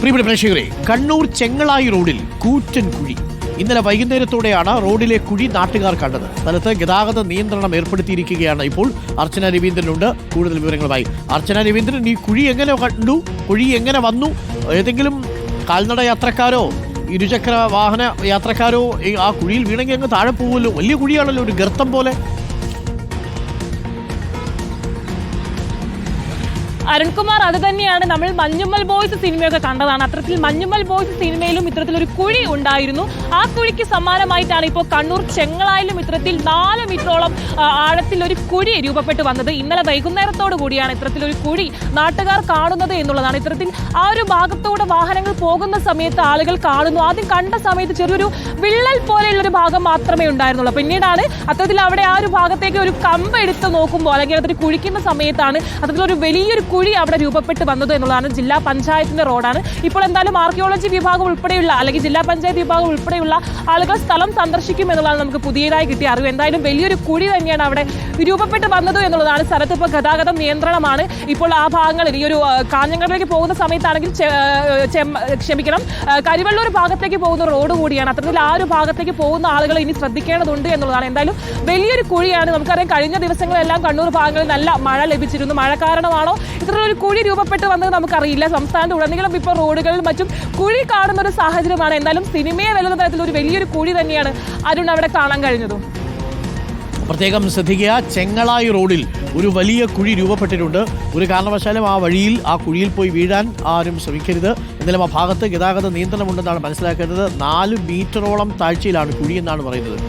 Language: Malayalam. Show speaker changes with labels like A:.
A: പ്രിയപ്പെട്ട പ്രേക്ഷകരെ, കണ്ണൂർ ചെങ്ങളായി റോഡിൽ കൂറ്റൻ കുഴി. ഇന്നലെ വൈകുന്നേരത്തോടെയാണ് റോഡിലെ കുഴി നാട്ടുകാർ കണ്ടത്. സ്ഥലത്ത് ഗതാഗത നിയന്ത്രണം ഏർപ്പെടുത്തിയിരിക്കുകയാണ്. ഇപ്പോൾ അർച്ചന രവീന്ദ്രനുണ്ട് കൂടുതൽ വിവരങ്ങളുമായി. അർച്ചന രവീന്ദ്രൻ, ഈ കുഴി എങ്ങനെ കണ്ടു? കുഴി എങ്ങനെ വന്നു? ഏതെങ്കിലും കാൽനട യാത്രക്കാരോ ഇരുചക്ര വാഹന യാത്രക്കാരോ ആ കുഴിയിൽ വീണെങ്കിൽ അങ്ങ് താഴെ പോകുമല്ലോ? വലിയ കുഴിയാണല്ലോ, ഒരു ഗർത്തം പോലെ.
B: അരുൺകുമാർ, അത് തന്നെയാണ് നമ്മൾ മഞ്ഞുമ്മൽ ബോയ്സ് സിനിമയൊക്കെ കണ്ടതാണ്. അത്തരത്തിൽ മഞ്ഞുമ്മൽ ബോയ്സ് സിനിമയിലും ഇത്തരത്തിലൊരു കുഴി ഉണ്ടായിരുന്നു. ആ കുഴിക്ക് സമാനമായിട്ടാണ് ഇപ്പോൾ കണ്ണൂർ ചെങ്ങളായിലും ഇത്തരത്തിൽ 4 മീറ്ററോളം ആഴത്തിൽ ഒരു കുഴി രൂപപ്പെട്ടു വന്നത്. ഇന്നലെ വൈകുന്നേരത്തോടു കൂടിയാണ് ഇത്തരത്തിലൊരു കുഴി നാട്ടുകാർ കാണുന്നത് എന്നുള്ളതാണ്. ഇത്തരത്തിൽ ആ ഒരു ഭാഗത്തൂടെ വാഹനങ്ങൾ പോകുന്ന സമയത്ത് ആളുകൾ കാണുന്നു. ആദ്യം കണ്ട സമയത്ത് ചെറിയൊരു വിള്ളൽ പോലെയുള്ളൊരു ഭാഗം മാത്രമേ ഉണ്ടായിരുന്നുള്ളൂ. പിന്നീടാണ് അത്തരത്തിൽ അവിടെ ആ ഒരു ഭാഗത്തേക്ക് ഒരു കമ്പ് എടുത്ത് നോക്കുമ്പോൾ, അല്ലെങ്കിൽ അതൊരു കുഴിക്കുന്ന സമയത്താണ് അത്തരത്തിലൊരു വലിയൊരു കുഴി അവിടെ രൂപപ്പെട്ട് വന്നത് എന്നുള്ളതാണ്. ജില്ലാ പഞ്ചായത്തിന്റെ റോഡാണ്. ഇപ്പോൾ എന്തായാലും ആർക്കിയോളജി വിഭാഗം ഉൾപ്പെടെയുള്ള, അല്ലെങ്കിൽ ജില്ലാ പഞ്ചായത്ത് വിഭാഗം ഉൾപ്പെടെയുള്ള ആളുകൾ സ്ഥലം സന്ദർശിക്കും എന്നുള്ളതാണ് നമുക്ക് പുതിയതായി കിട്ടിയ അറിവ്. എന്തായാലും വലിയൊരു കുഴി തന്നെയാണ് അവിടെ രൂപപ്പെട്ട് വന്നത് എന്നുള്ളതാണ്. സ്ഥലത്ത് ഇപ്പോൾ ഗതാഗത നിയന്ത്രണമാണ്. ഇപ്പോൾ ആ ഭാഗങ്ങളിൽ ഈ ഒരു കാഞ്ഞങ്ങാടിലേക്ക് പോകുന്ന സമയത്താണെങ്കിൽ കരിവള്ളൂർ ഭാഗത്തേക്ക് പോകുന്ന റോഡ് കൂടിയാണ്. അത്തരത്തിൽ ആ ഒരു ഭാഗത്തേക്ക് പോകുന്ന ആളുകൾ ഇനി ശ്രദ്ധിക്കേണ്ടതുണ്ട് എന്നുള്ളതാണ്. എന്തായാലും വലിയൊരു കുഴിയാണ്. നമുക്കറിയാം, കഴിഞ്ഞ ദിവസങ്ങളെല്ലാം കണ്ണൂർ ഭാഗങ്ങളിൽ നല്ല മഴ ലഭിച്ചിരുന്നു. മഴ കാരണമാണോ ഇത്തരത്തിലൊരു കുഴി രൂപപ്പെട്ട് വന്നത് നമുക്കറിയില്ല. സംസ്ഥാനത്ത് ഉടനീളം ഇപ്പോൾ റോഡുകളിൽ മറ്റും കുഴി കാണുന്ന ഒരു സാഹചര്യമാണ്. എന്തായാലും സിനിമയെ വെല്ലുന്ന തരത്തിൽ ഒരു വലിയൊരു കുഴി തന്നെയാണ് അരുൺ അവിടെ കാണാൻ കഴിഞ്ഞതും.
A: പ്രത്യേകം ശ്രദ്ധിക്കുക, ചെങ്ങളായി റോഡിൽ ഒരു വലിയ കുഴി രൂപപ്പെട്ടിട്ടുണ്ട്. ഒരു കാരണവശാലും ആ വഴിയിൽ, ആ കുഴിയിൽ പോയി വീഴാൻ ആരും ശ്രമിക്കരുത്. എന്നാലും ആ ഭാഗത്ത് ഗതാഗത നിയന്ത്രണമുണ്ടെന്നാണ് മനസ്സിലാക്കേണ്ടത്. 4 മീറ്ററോളം താഴ്ചയിലാണ് കുഴി എന്നാണ് പറയുന്നത്.